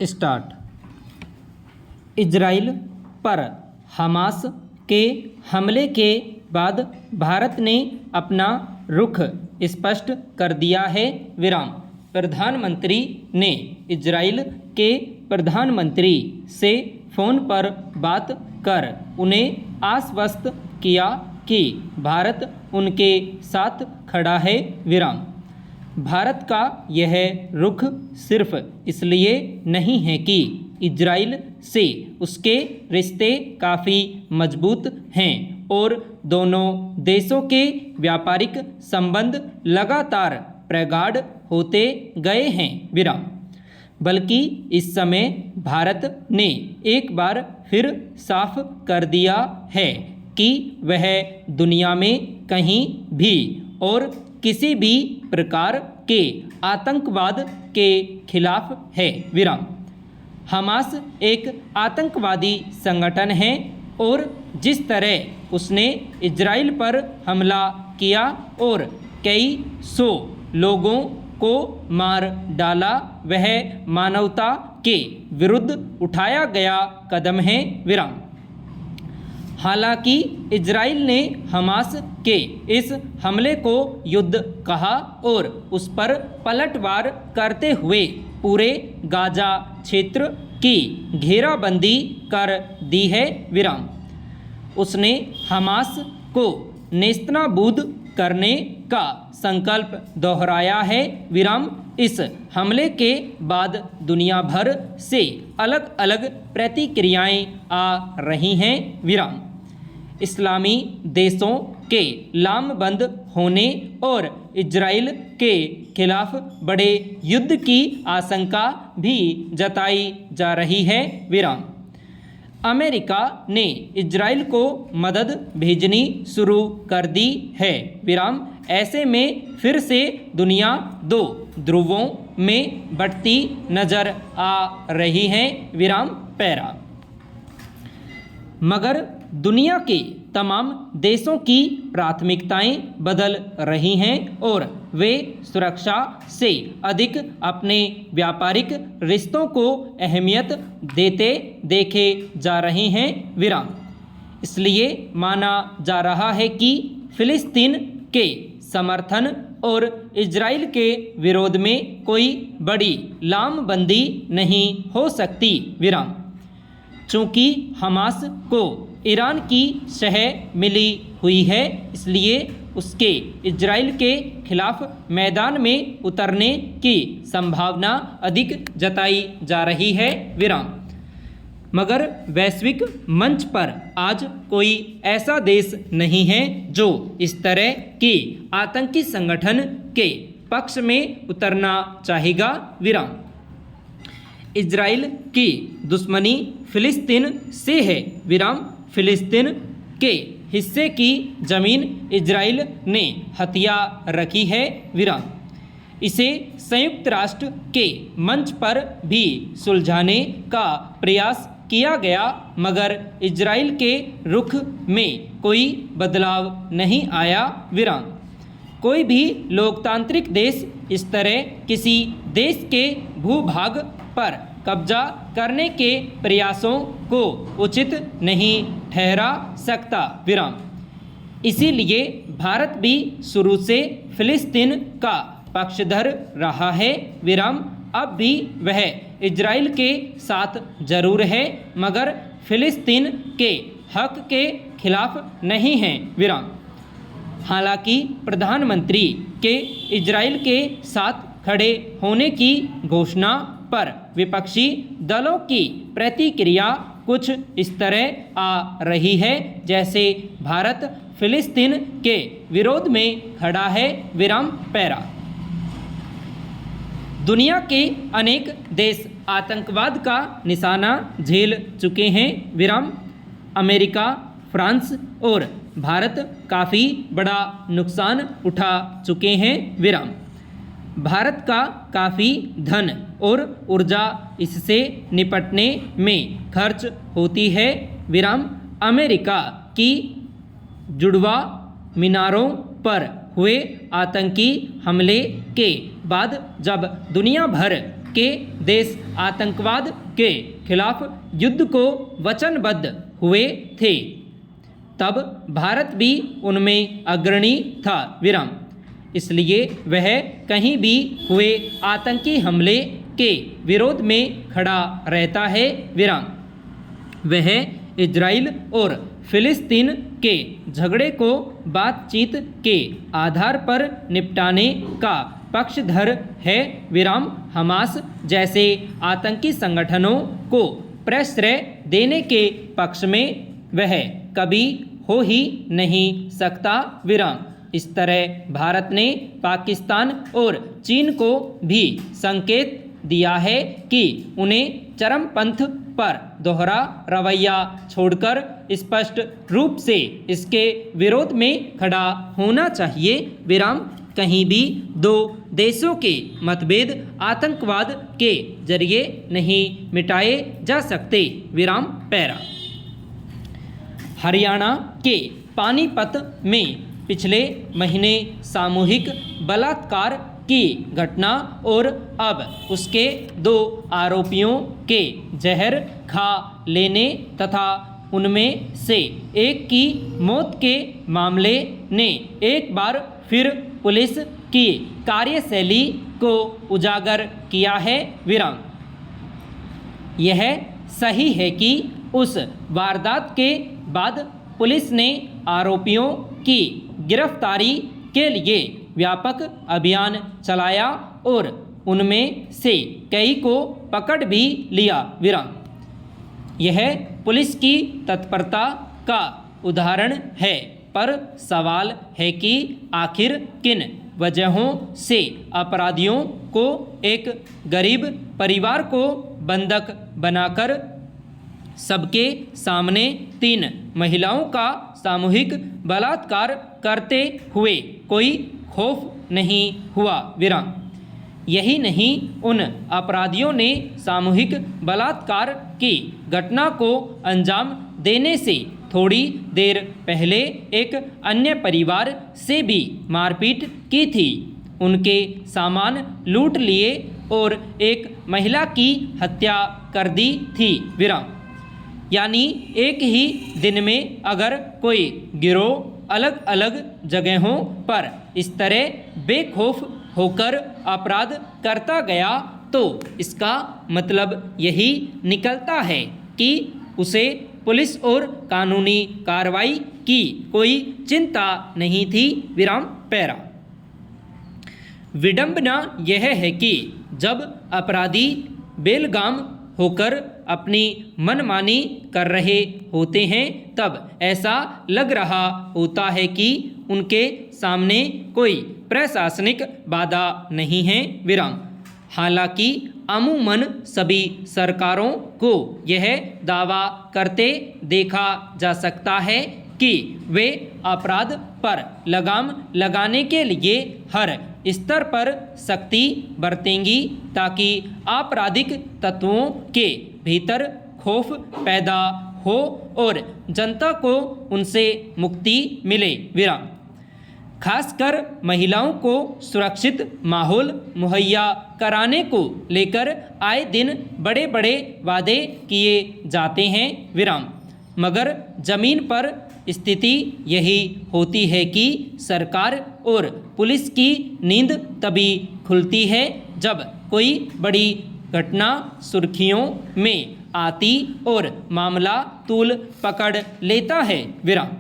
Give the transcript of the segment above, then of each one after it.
Start. Israel पर Hamas के हमले के बाद भारत ने अपना रुख स्पष्ट कर दिया है। विराम। प्रधानमंत्री ने इजराइल के प्रधानमंत्री से फ़ोन पर बात कर उन्हें आश्वस्त किया कि भारत उनके साथ खड़ा है। विराम। भारत का यह रुख सिर्फ इसलिए नहीं है कि इजराइल से उसके रिश्ते काफ़ी मजबूत हैं और दोनों देशों के व्यापारिक संबंध लगातार प्रगाढ़ होते गए हैं। विराम। बल्कि इस समय भारत ने एक बार फिर साफ कर दिया है कि वह दुनिया में कहीं भी और किसी भी प्रकार के आतंकवाद के खिलाफ है। विराम। हमास एक आतंकवादी संगठन है और जिस तरह उसने इजराइल पर हमला किया और कई सौ लोगों को मार डाला, वह मानवता के विरुद्ध उठाया गया कदम है। विराम। हालांकि इजराइल ने हमास के इस हमले को युद्ध कहा और उस पर पलटवार करते हुए पूरे गाजा क्षेत्र की घेराबंदी कर दी है। विराम। उसने हमास को नेस्तनाबूद करने का संकल्प दोहराया है। विराम। इस हमले के बाद दुनिया भर से अलग अलग प्रतिक्रियाएं आ रही हैं। विराम। इस्लामी देशों के लामबंद होने और इजराइल के खिलाफ बड़े युद्ध की आशंका भी जताई जा रही है। विराम। अमेरिका ने इजराइल को मदद भेजनी शुरू कर दी है। विराम। ऐसे में फिर से दुनिया दो ध्रुवों में बढ़ती नजर आ रही है। विराम। पैरा। मगर दुनिया के तमाम देशों की प्राथमिकताएं बदल रही हैं और वे सुरक्षा से अधिक अपने व्यापारिक रिश्तों को अहमियत देते देखे जा रहे हैं। विराम। इसलिए माना जा रहा है कि फिलिस्तीन के समर्थन और इजराइल के विरोध में कोई बड़ी लामबंदी नहीं हो सकती। विराम। चूँकि हमास को ईरान की शह मिली हुई है, इसलिए उसके इजराइल के खिलाफ मैदान में उतरने की संभावना अधिक जताई जा रही है। विराम। मगर वैश्विक मंच पर आज कोई ऐसा देश नहीं है जो इस तरह की आतंकी संगठन के पक्ष में उतरना चाहेगा। विराम। इजराइल की दुश्मनी फिलिस्तीन से है। विराम। फिलिस्तीन के हिस्से की जमीन इजराइल ने हथिया रखी है। विराम। इसे संयुक्त राष्ट्र के मंच पर भी सुलझाने का प्रयास किया गया, मगर इजराइल के रुख में कोई बदलाव नहीं आया। विराम। कोई भी लोकतांत्रिक देश इस तरह किसी देश के भूभाग पर कब्जा करने के प्रयासों को उचित नहीं ठहरा सकता। विराम। इसीलिए भारत भी शुरू से फिलिस्तीन का पक्षधर रहा है। विराम। अब भी वह इजराइल के साथ जरूर है, मगर फिलिस्तीन के हक के खिलाफ नहीं है। विराम। हालांकि प्रधानमंत्री के इजराइल के साथ खड़े होने की घोषणा पर विपक्षी दलों की प्रतिक्रिया कुछ इस तरह आ रही है जैसे भारत फिलिस्तीन के विरोध में खड़ा है। विराम। पैरा। दुनिया के अनेक देश आतंकवाद का निशाना झेल चुके हैं। विराम। अमेरिका, फ्रांस और भारत काफ़ी बड़ा नुकसान उठा चुके हैं। विराम। भारत का काफ़ी धन और ऊर्जा इससे निपटने में खर्च होती है। विराम। अमेरिका की जुड़वा मीनारों पर हुए आतंकी हमले के बाद जब दुनिया भर के देश आतंकवाद के खिलाफ युद्ध को वचनबद्ध हुए थे, तब भारत भी उनमें अग्रणी था विराम। इसलिए वह कहीं भी हुए आतंकी हमले के विरोध में खड़ा रहता है विराम। वह इजराइल और फिलिस्तीन के झगड़े को बातचीत के आधार पर निपटाने का पक्षधर है विराम। हमास जैसे आतंकी संगठनों को प्रश्रय देने के पक्ष में वह कभी हो ही नहीं सकता विराम। इस तरह भारत ने पाकिस्तान और चीन को भी संकेत दिया है कि उन्हें चरमपंथ पर दोहरा रवैया छोड़कर स्पष्ट रूप से इसके विरोध में खड़ा होना चाहिए विराम। कहीं भी दो देशों के मतभेद आतंकवाद के जरिए नहीं मिटाए जा सकते विराम। पैरा। हरियाणा के पानीपत में पिछले महीने सामूहिक बलात्कार की घटना और अब उसके 2 आरोपियों के जहर खा लेने तथा उनमें से एक की मौत के मामले ने एक बार फिर पुलिस की कार्यशैली को उजागर किया है विराम। यह सही है कि उस वारदात के बाद पुलिस ने आरोपियों की गिरफ्तारी के लिए व्यापक अभियान चलाया और उनमें से कई को पकड़ भी लिया विराम। यह पुलिस की तत्परता का उदाहरण है, पर सवाल है कि आखिर किन वजहों से अपराधियों को एक गरीब परिवार को बंधक बनाकर सबके सामने 3 महिलाओं का सामूहिक बलात्कार करते हुए कोई खौफ नहीं हुआ विराम। यही नहीं, उन अपराधियों ने सामूहिक बलात्कार की घटना को अंजाम देने से थोड़ी देर पहले एक अन्य परिवार से भी मारपीट की थी, उनके सामान लूट लिए और एक महिला की हत्या कर दी थी विराम। यानी एक ही दिन में अगर कोई गिरोह अलग अलग जगहों पर इस तरह बेखौफ होकर अपराध करता गया तो इसका मतलब यही निकलता है कि उसे पुलिस और कानूनी कार्रवाई की कोई चिंता नहीं थी विराम। पैरा। विडंबना यह है कि जब अपराधी बेलगाम होकर अपनी मनमानी कर रहे होते हैं तब ऐसा लग रहा होता है कि उनके सामने कोई प्रशासनिक बाधा नहीं है विराम। हालांकि अमूमन सभी सरकारों को यह दावा करते देखा जा सकता है कि वे अपराध पर लगाम लगाने के लिए हर स्तर पर सख्ती बरतेंगी ताकि आपराधिक तत्वों के भीतर खौफ पैदा हो और जनता को उनसे मुक्ति मिले विराम। खासकर महिलाओं को सुरक्षित माहौल मुहैया कराने को लेकर आए दिन बड़े बड़े वादे किए जाते हैं विराम, मगर जमीन पर स्थिति यही होती है कि सरकार और पुलिस की नींद तभी खुलती है जब कोई बड़ी घटना सुर्खियों में आती और मामला तूल पकड़ लेता है विराम।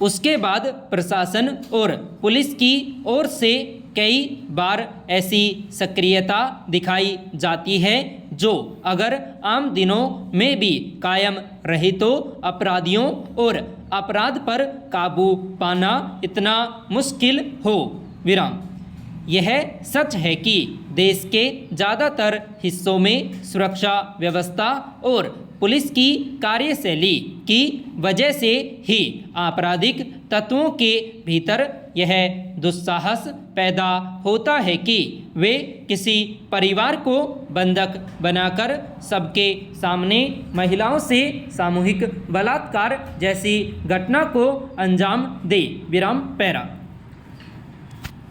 उसके बाद प्रशासन और पुलिस की ओर से कई बार ऐसी सक्रियता दिखाई जाती है जो अगर आम दिनों में भी कायम रहे तो अपराधियों और अपराध पर काबू पाना इतना मुश्किल हो विराम। यह सच है कि देश के ज़्यादातर हिस्सों में सुरक्षा व्यवस्था और पुलिस की कार्यशैली की वजह से ही आपराधिक तत्वों के भीतर यह दुस्साहस पैदा होता है कि वे किसी परिवार को बंधक बनाकर सबके सामने महिलाओं से सामूहिक बलात्कार जैसी घटना को अंजाम दे विराम। पैरा।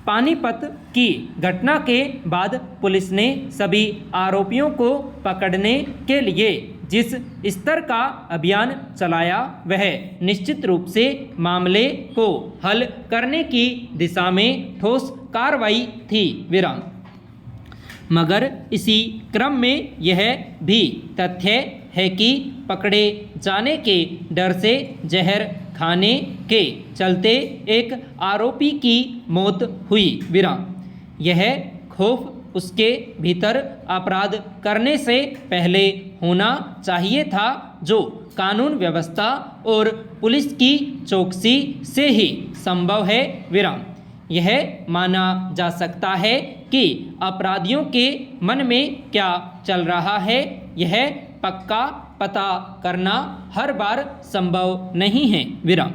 पानीपत की घटना के बाद पुलिस ने सभी आरोपियों को पकड़ने के लिए जिस स्तर का अभियान चलाया वह निश्चित रूप से मामले को हल करने की दिशा में ठोस कार्रवाई थी। विराम। मगर इसी क्रम में यह भी तथ्य है कि पकड़े जाने के डर से जहर खाने के चलते एक आरोपी की मौत हुई। विराम। यह खौफ उसके भीतर अपराध करने से पहले होना चाहिए था, जो कानून व्यवस्था और पुलिस की चौकसी से ही संभव है। विराम। यह माना जा सकता है कि अपराधियों के मन में क्या चल रहा है, यह पक्का पता करना हर बार संभव नहीं है। विराम।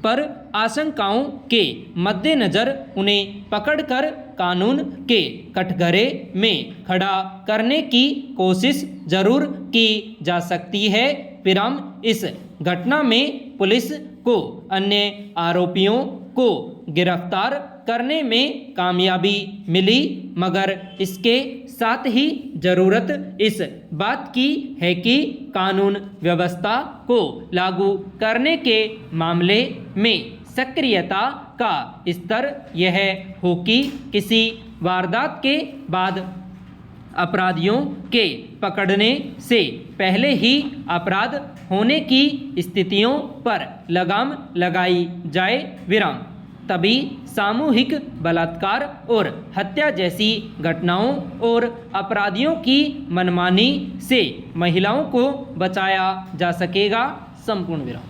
पर आशंकाओं के मद्देनज़र उन्हें पकड़कर कानून के कटघरे में खड़ा करने की कोशिश जरूर की जा सकती है। विराम। इस घटना में पुलिस को अन्य आरोपियों को गिरफ्तार करने में कामयाबी मिली, मगर इसके साथ ही जरूरत इस बात की है कि कानून व्यवस्था को लागू करने के मामले में सक्रियता का स्तर यह हो कि किसी वारदात के बाद अपराधियों के पकड़ने से पहले ही अपराध होने की स्थितियों पर लगाम लगाई जाए। विराम। तभी सामूहिक बलात्कार और हत्या जैसी घटनाओं और अपराधियों की मनमानी से महिलाओं को बचाया जा सकेगा। संपूर्ण विराम।